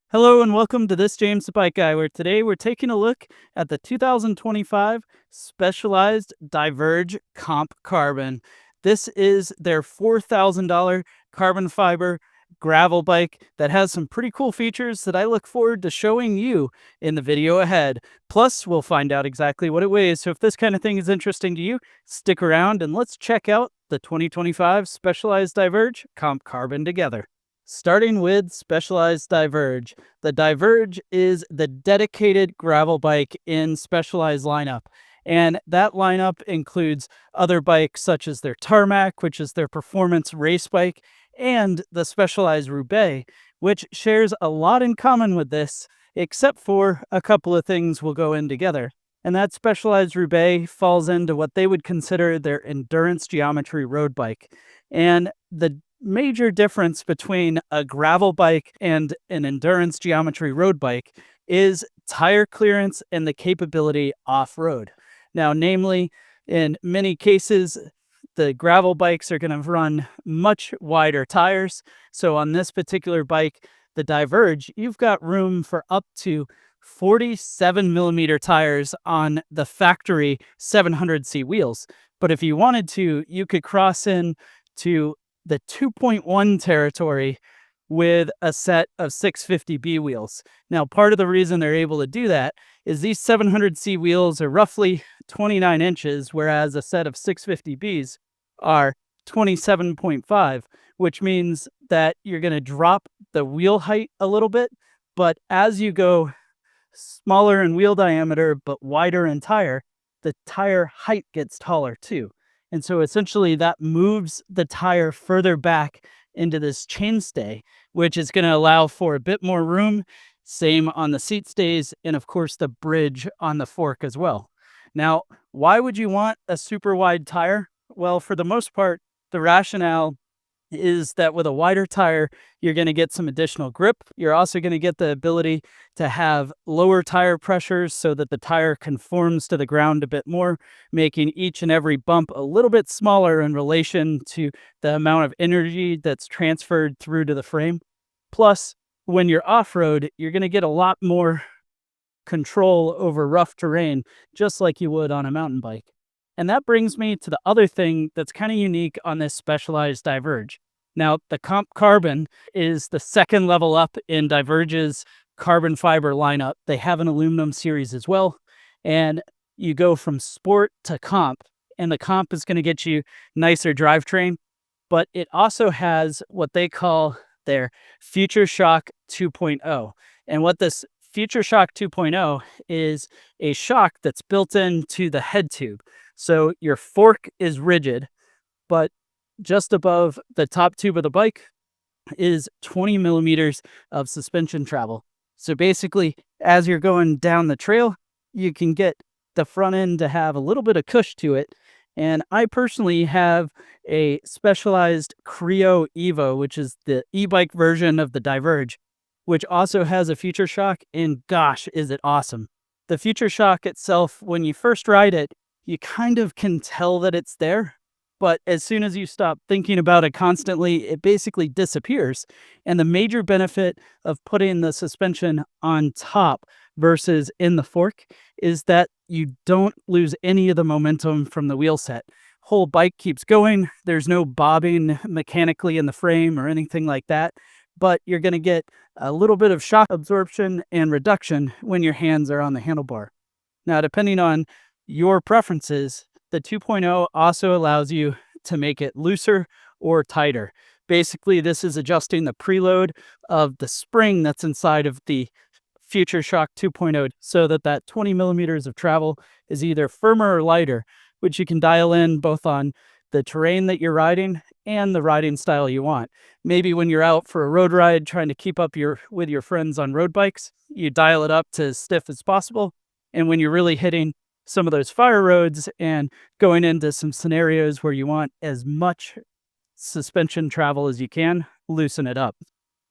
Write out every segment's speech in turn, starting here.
Hello and welcome to this James the Bike Guy, where today we're taking a look at the 2025 Specialized Diverge Comp Carbon. This is their $4,000 carbon fiber gravel bike that has some pretty cool features that I look forward to showing you in the video ahead. Plus, we'll find out exactly what it weighs. So if this kind of thing is interesting to you, stick around and let's check out the 2025 Specialized Diverge Comp Carbon together. Starting with Specialized Diverge. The Diverge is the dedicated gravel bike in Specialized lineup. And that lineup includes other bikes such as their Tarmac, which is their performance race bike, and the Specialized Roubaix, which shares a lot in common with this, except for a couple of things will go in together. And that Specialized Roubaix falls into what they would consider their endurance geometry road bike. And the major difference between a gravel bike and an endurance geometry road bike is tire clearance and the capability off-road. Now, namely, in many cases, the gravel bikes are going to run much wider tires. So on this particular bike, the Diverge, you've got room for up to 47 millimeter tires on the factory 700C wheels. But if you wanted to, you could cross in to the 2.1 territory with a set of 650B wheels. Now, part of the reason they're able to do that is these 700C wheels are roughly 29 inches, whereas a set of 650Bs are 27.5, which means that you're going to drop the wheel height a little bit, but as you go smaller in wheel diameter but wider in tire, the tire height gets taller too. And so essentially that moves the tire further back into this chainstay, which is going to allow for a bit more room. Same on the seat stays, and of course the bridge on the fork as well. Now, why would you want a super wide tire? Well, for the most part, the rationale is that with a wider tire, you're going to get some additional grip. You're also going to get the ability to have lower tire pressures so that the tire conforms to the ground a bit more, making each and every bump a little bit smaller in relation to the amount of energy that's transferred through to the frame. Plus, when you're off-road, you're going to get a lot more control over rough terrain, just like you would on a mountain bike. And that brings me to the other thing that's kind of unique on this Specialized Diverge. Now, the Comp Carbon is the second level up in Diverge's carbon fiber lineup. They have an aluminum series as well. And you go from sport to comp, and the comp is going to get you nicer drivetrain, but it also has what they call their Future Shock 2.0. And what this Future Shock 2.0 is a shock that's built into the head tube. So your fork is rigid, but just above the top tube of the bike is 20 millimeters of suspension travel. So basically, as you're going down the trail, you can get the front end to have a little bit of cush to it. And I personally have a Specialized Creo Evo, which is the e-bike version of the Diverge, which also has a Future Shock, and gosh, is it awesome. The Future Shock itself, when you first ride it, you kind of can tell that it's there, but as soon as you stop thinking about it constantly, it basically disappears. And the major benefit of putting the suspension on top versus in the fork is that you don't lose any of the momentum from the wheel set. Whole bike keeps going. There's no bobbing mechanically in the frame or anything like that, but you're going to get a little bit of shock absorption and reduction when your hands are on the handlebar. Now, depending on your preferences, the 2.0 also allows you to make it looser or tighter. Basically, this is adjusting the preload of the spring that's inside of the Future Shock 2.0 so that that 20 millimeters of travel is either firmer or lighter, which you can dial in both on the terrain that you're riding and the riding style you want. Maybe when you're out for a road ride trying to keep up with your friends on road bikes, you dial it up to as stiff as possible. And when you're really hitting some of those fire roads and going into some scenarios where you want as much suspension travel as you can, loosen it up.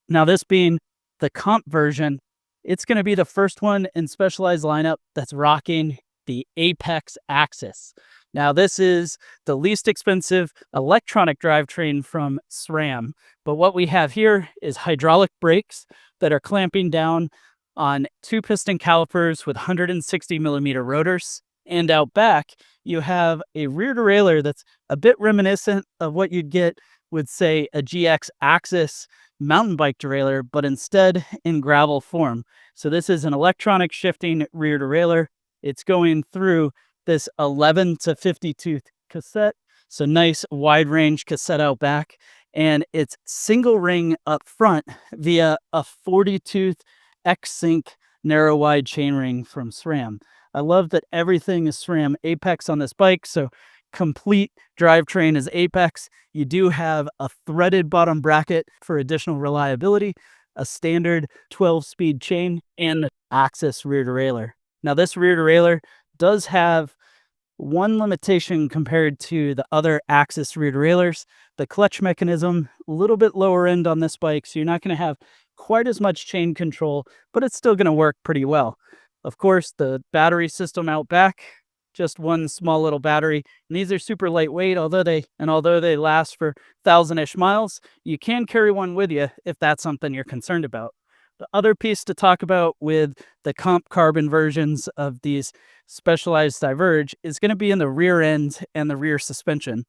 Now, this being the comp version, it's going to be the first one in Specialized lineup that's rocking the Apex AXS. Now, this is the least expensive electronic drivetrain from SRAM. But what we have here is hydraulic brakes that are clamping down on two piston calipers with 160 millimeter rotors. And out back, you have a rear derailleur that's a bit reminiscent of what you'd get with, say, a GX AXS mountain bike derailleur, but instead in gravel form. So this is an electronic shifting rear derailleur. It's going through this 11 to 50 tooth cassette. So nice wide range cassette out back. And it's single ring up front via a 40 tooth X-Sync narrow wide chainring from SRAM. I love that everything is SRAM Apex on this bike. So complete drivetrain is Apex. You do have a threaded bottom bracket for additional reliability, a standard 12-speed chain, and AXS rear derailleur. Now, this rear derailleur does have one limitation compared to the other AXS rear derailleurs. The clutch mechanism, a little bit lower end on this bike, so you're not going to have quite as much chain control, but it's still going to work pretty well. Of course, the battery system out back, just one small little battery. And these are super lightweight, although they last for 1,000-ish miles, you can carry one with you if that's something you're concerned about. The other piece to talk about with the Comp Carbon versions of these Specialized Diverge is going to be in the rear end and the rear suspension.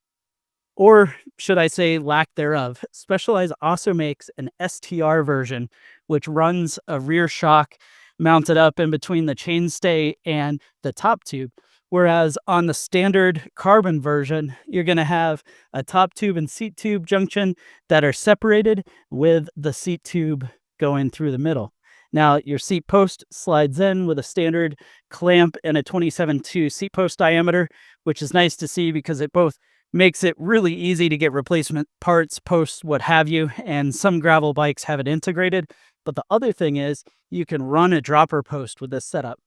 Or should I say lack thereof. Specialized also makes an STR version, which runs a rear shock mounted up in between the chainstay and the top tube. Whereas on the standard carbon version, you're going to have a top tube and seat tube junction that are separated with the seat tube going through the middle. Now, your seat post slides in with a standard clamp and a 27.2 seat post diameter, which is nice to see because it both makes it really easy to get replacement parts, posts, what have you, and some gravel bikes have it integrated. But the other thing is you can run a dropper post with this setup.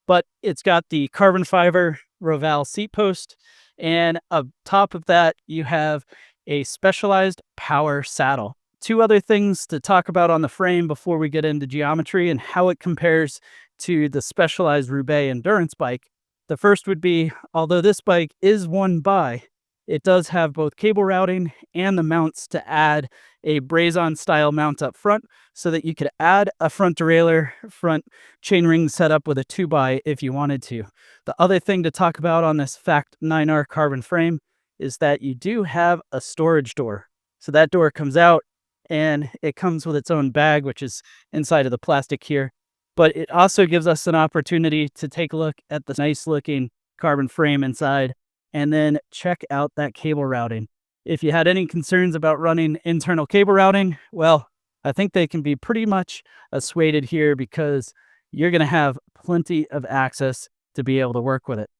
But it's got the carbon fiber Roubaix seat post, and on top of that, you have a specialized power saddle. Two other things to talk about on the frame before we get into geometry and how it compares to the Specialized Roubaix endurance bike. The first would be, although this bike is one by, it does have both cable routing and the mounts to add a braze-on style mount up front so that you could add a front derailleur, front chainring setup with a 2x if you wanted to. The other thing to talk about on this Fact 9R carbon frame is that you do have a storage door. So that door comes out and it comes with its own bag, which is inside of the plastic here. But it also gives us an opportunity to take a look at the nice looking carbon frame inside and then check out that cable routing. If you had any concerns about running internal cable routing, well, I think they can be pretty much assuaded here because you're going to have plenty of access to be able to work with it.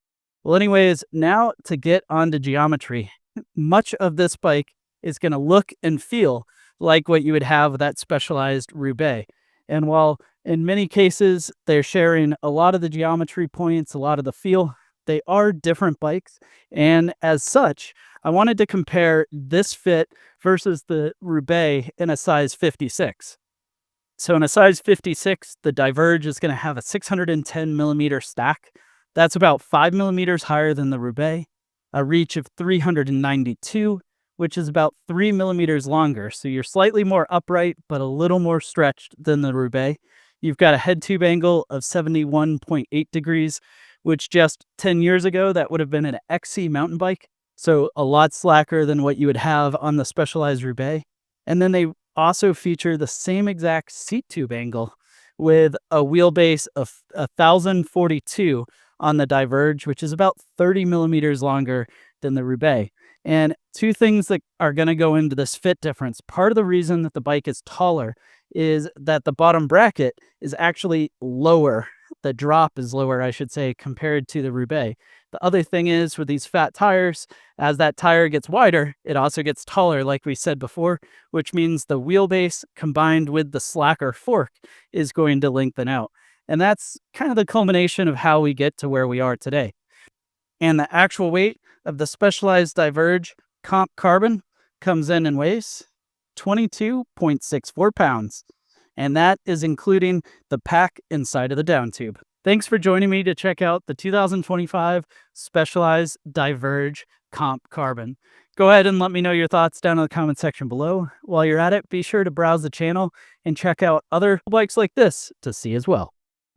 Well, anyways, now to get onto geometry. Much of this bike is going to look and feel like what you would have with that Specialized Roubaix. And while in many cases they're sharing a lot of the geometry points, a lot of the feel, they are different bikes. And as such, I wanted to compare this fit versus the Roubaix in a size 56. So in a size 56, the Diverge is going to have a 610 millimeter stack. That's about 5 millimeters higher than the Roubaix, a reach of 392, which is about 3 millimeters longer. So you're slightly more upright, but a little more stretched than the Roubaix. You've got a head tube angle of 71.8 degrees, which just 10 years ago, that would have been an XC mountain bike. So a lot slacker than what you would have on the Specialized Roubaix. And then they also feature the same exact seat tube angle with a wheelbase of 1,042 on the Diverge, which is about 30 millimeters longer than the Roubaix. And two things that are going to go into this fit difference. Part of the reason that the bike is taller is that the bottom bracket is actually lower. The drop is lower, I should say, compared to the Roubaix. The other thing is with these fat tires, as that tire gets wider, it also gets taller, like we said before, which means the wheelbase combined with the slacker fork is going to lengthen out. And that's kind of the culmination of how we get to where we are today. And the actual weight of the Specialized Diverge Comp Carbon comes in and weighs 22.64 pounds. And that is including the pack inside of the down tube. Thanks for joining me to check out the 2025 Specialized Diverge Comp Carbon. Go ahead and let me know your thoughts down in the comment section below. While you're at it, be sure to browse the channel and check out other bikes like this to see as well.